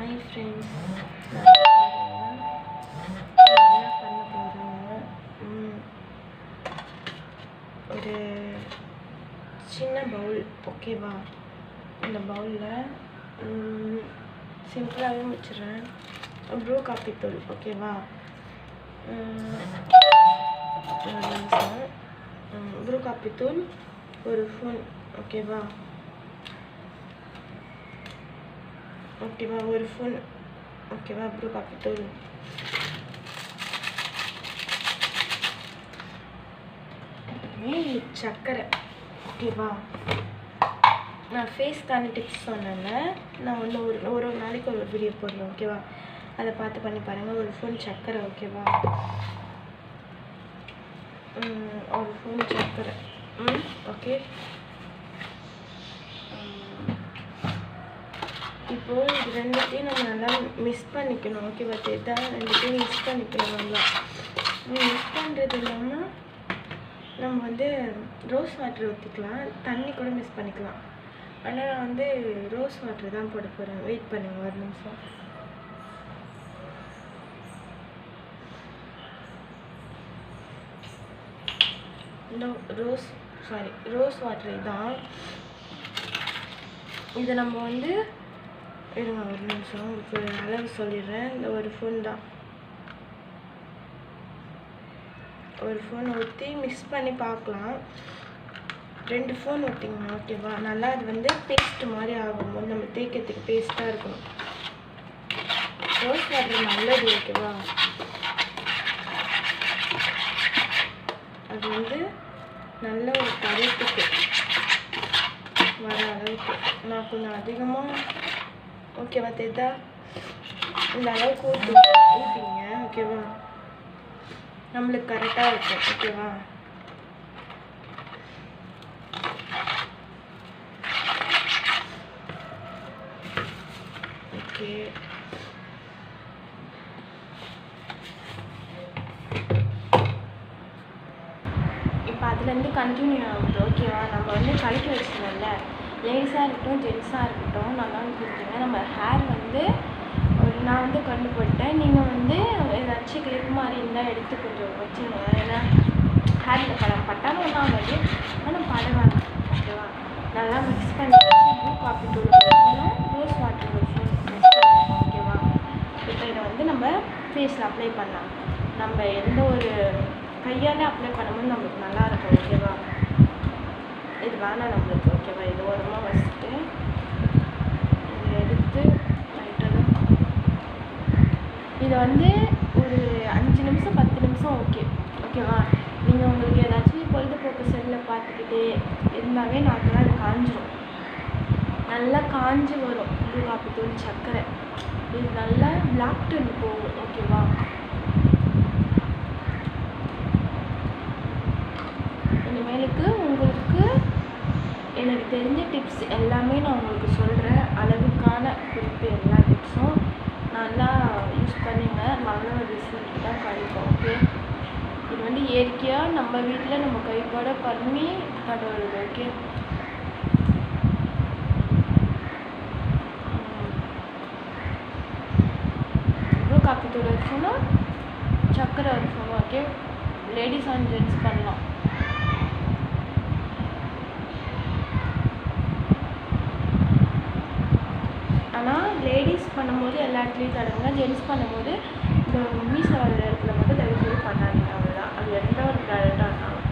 Hi friends, நான் என்ன பண்ண போகிறேன்னா ஒரு சின்ன பவுல், ஓகேவா? இந்த பவுலில் சிம்பிளாகவே முடிச்சிடுறேன். ப்ரூ காப்பி தூள், ஓகேவா? ப்ரூ காப்பி தூள் ஒரு ஸ்பூன், ஓகேவா? ஒரு ஸ்பூன், ஓகேவா? ப்ரூ காப்பி தூள். சர்க்கரை, ஓகேவா? நான் ஃபேஸ்க்கான டிப்ஸ் சொன்னேன்ல, நான் வந்து ஒரு நாளைக்கு ஒரு வீடியோ போடுறேன், ஓகேவா? அதை பார்த்து பண்ணி பாருங்கள். ஒரு ஸ்பூன் சர்க்கரை, ஓகேவா? ஒரு ஸ்பூன் சர்க்கரை, ஓகே. இப்போது இது ரெண்டுத்தையும் நம்ம நல்லா மிக்ஸ் பண்ணிக்கணும், ஓகேவா? தேதான் ரெண்டுத்தையும் மிக்ஸ் பண்ணிக்கணும். நல்லா மிக்ஸ் பண்ணுறது இல்லாமல் நம்ம வந்து ரோஸ் வாட்டர் ஊற்றிக்கலாம், தண்ணி கூட மிக்ஸ் பண்ணிக்கலாம். ஆனால் நான் வந்து ரோஸ் வாட்டர் தான் போட போகிறேன். வெயிட் பண்ணுங்கள் ஒரு நிமிஷம். ரோஸ் வாட்டர் தான். இதை நம்ம வந்து இருங்க ஒரு நிமிஷம், உங்களுக்கு அளவு சொல்லிடுறேன். இந்த ஒரு ஸ்பூன் தான், ஒரு ஸ்பூன் ஊற்றி மிக்ஸ் பண்ணி பார்க்கலாம். 2 ஸ்பூன் ஊற்றிங்க, ஓகேவா? நல்லா அது வந்து பேஸ்ட் மாதிரி ஆகும்போது நம்ம தேய்க்கிறதுக்கு பேஸ்ட்டாக இருக்கணும். ரோஸ் வாட்டர் நல்லது, ஓகேவா? அது வந்து நல்ல ஒரு பதத்துக்கு வர அளவுக்கு நான் கொஞ்சம் அதிகமாக, ஓகேவா? தேதா இந்த அளவுக்கு ஊற்றிங்க, ஓகேவா? நம்மளுக்கு கரெக்டாக இருக்கும், ஓகேவா? ஓகே, இப்போ அதுலேருந்து கண்டினியூ ஆகுது, ஓகேவா? நம்ம வந்து கலக்கி வச்சுக்கணும்ல, லேடிஸாக இருக்கட்டும் ஜென்ஸாக இருக்கட்டும், நல்லா கொடுத்துருங்க. நம்ம ஹேர் வந்து நான் வந்து கொண்டு போட்டேன். நீங்கள் வந்து ஏதாச்சும் கிளிப் மாதிரி இருந்தால் எடுத்து கொஞ்சம் வச்சுருங்க. ஏன்னா ஹேரில் பட்டாலும் ஒன்றும் ஆகாது, ஆனால் படவாங்க, ஓகேவா? நல்லா மிக்ஸ் பண்ணி ப்ரூ காப்பி தூள் வச்சுக்கணும், ரோஸ் வாட்டர் வச்சுக்கணும், மிக்ஸ் பண்ணணும், ஓகேவா? இப்போ இதை வந்து நம்ம ஃபேஸில் அப்ளை பண்ணலாம். நம்ம எந்த ஒரு கையால் அப்ளை பண்ணும்போது நம்மளுக்கு நல்லாயிருக்கும், ஓகேவா? இது வேணாம் நம்மளுக்கு, ஓகேவா? இது ஓரமாக வச்சுட்டு இதை எடுத்து இதை வந்து ஒரு 5 நிமிஷம் 10 நிமிஷம், ஓகேவா? நீங்கள் உங்களுக்கு ஏதாச்சும் பொழுதுபோக்கு செல்லில் பார்த்துக்கிட்டே இருந்தாவே நாக்கெல்லாம் அது காஞ்சிடும். நல்லா காஞ்சி வரும் ப்ரூ காப்பி தூள் சர்க்கரை. இது நல்லா பிளாக் டர்ன் போகும், ஓகேவா? இனிமேலுக்கு உங்களுக்கு எனக்கு தெரிஞ்ச டிப்ஸ் எல்லாமே நான் உங்களுக்கு சொல்கிறேன். அளவுக்கான குறிப்பு எல்லா டிப்ஸும் நல்லா யூஸ் பண்ணிங்க, நல்ல ஒரு ரிசல்ட் தான் கிடைக்கும், ஓகே? இது வந்து இயற்கையாக நம்ம வீட்டில் நம்ம கைப்பட பண்ணி தடவுறது, ஓகே? ப்ரூ காப்பி தூள் வச்சோன்னா சர்க்கரை வச்சோம், ஓகே? லேடிஸ் அண்ட் ஜென்ட்ஸ் பண்ணலாம். ஆனால் லேடிஸ் பண்ணும்போது எல்லா இடத்துலையும் தடவுங்க, ஜென்ட்ஸ் பண்ணும்போது இந்த மீசை வர இடத்துல மட்டும் தயவுசெய்து பண்ணாதீங்க, அவ்வளோதான். அது எந்த ஒரு ப்ராடக்டாக இருந்தாலும்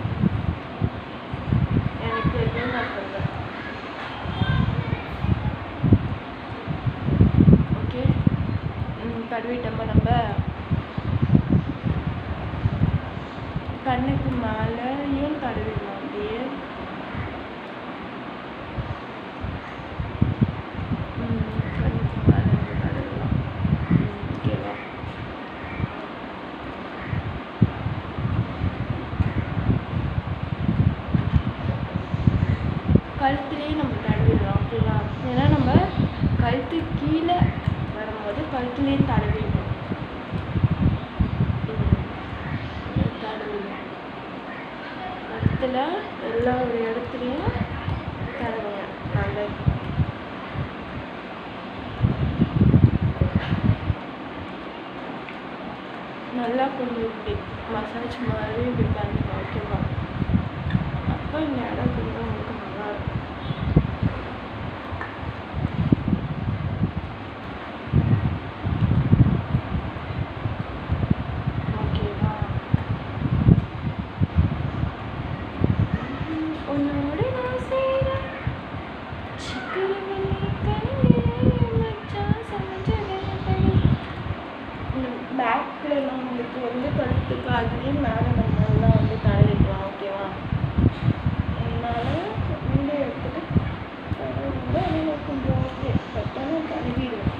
எனக்கு தெரியும், நான் சொல்கிறேன், ஓகே? தடவிட்டோம். நம்ம கண்ணுக்கு மேலேயும் தடவிடலாம், அப்படியே கழுத்துலேயே நம்ம தடவிடலாம், ஓகேவா? ஏன்னா நம்ம கழுத்து கீழே வரும்போது கழுத்துலேயே தடவிடணும், தடவிடணும். கழுத்தில் எல்லா ஒரு இடத்துலையும் தடவுங்க, நல்லது. நல்லா கொஞ்சம் இப்படி மசாஜ் மாதிரி இப்படி பண்ணுங்க ஓகேவா. அப்போ இந்த இடம் கொஞ்சம் உங்களுக்கு நல்லாயிருக்கும். ஓகேவா. உன்னோட நான் செய்கிறேன் சிக்கனி மச்சான் சமைச்சது பேக்கில் நம்மளுக்கு வந்து கழுத்துக்கு அதுலேயும் மேலே நம்ம எல்லாம் வந்து தடவிக்கலாம் ஓகேவா. அதனால வீடியோ எடுத்துட்டு கொஞ்சம் ஓகே கரெக்டாக தடவிடுவேன்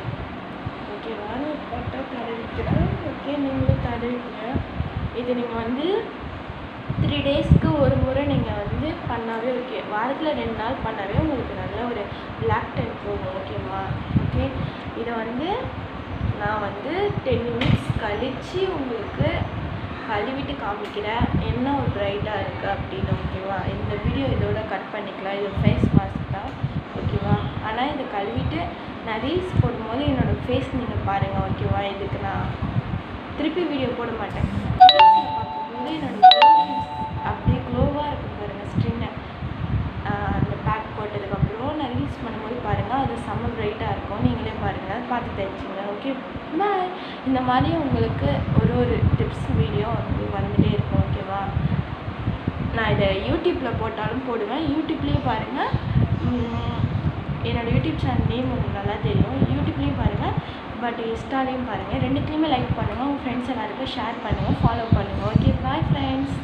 ஓகேவா. நான் கரெக்டாக தடவிக்கிறேன். ஓகே நீங்களும் தடவிங்க. இது நீங்கள் வந்து 3 டேஸ்க்கு ஒரு முறை நீங்கள் வந்து பண்ணாவே ஓகே. வாரத்தில் 2 நாள் பண்ணாவே உங்களுக்கு நல்ல ஒரு பிளாக் டைம் போகும் ஓகேவா. ஓகே இதை வந்து நான் வந்து 10 மினிட்ஸ் கழித்து உங்களுக்கு கழுவிட்டு காமிக்கிறேன் என்ன ஒரு ப்ரைட்டாக இருக்குது அப்படின்னு ஓகேவா. இந்த வீடியோ இதோட கட் பண்ணிக்கலாம். இது ஃபேஸ் மாஸ்க் தான் ஓகேவா. ஆனால் இதை கழுவிட்டு நான் ரீல்ஸ் போடும்போது என்னோடய ஃபேஸ் நீங்கள் பாருங்கள் ஓகேவா. இதுக்கு நான் திருப்பி வீடியோ போட மாட்டேன். பார்க்கும்போது என்னோடய அப்படியே க்ளோவாக இருக்கும் பாருங்கள் ஸ்கின்னை. அந்த பேக் போட்டதுக்கப்புறம் நான் ரீல்ஸ் பண்ணும்போது பாருங்கள் அது செம்ம ப்ரைட்டாக இருக்கும். நீங்களே பாருங்கள் பார்த்து தெரிஞ்சுங்க ஓகே. பாய். இந்த மாதிரி உங்களுக்கு ஒரு டிப்ஸ் வீடியோ வந்து வந்துகிட்டே இருக்கும் ஓகேவா. நான் இதை யூடியூப்பில் போட்டாலும் போடுவேன். யூடியூப்லேயும் பாருங்கள். என்னோடய யூடியூப் சேனல் நேம் உங்களுக்கு நல்லா தெரியும். யூடியூப்லேயும் பாருங்கள் பட் இன்ஸ்டாலேயும் பாருங்கள். ரெண்டுத்துலேயுமே லைக் பண்ணுங்கள். உங்கள் ஃப்ரெண்ட்ஸ் எல்லாருக்கும் ஷேர் பண்ணுங்கள், ஃபாலோ பண்ணுங்கள் ஓகே. Bye friends.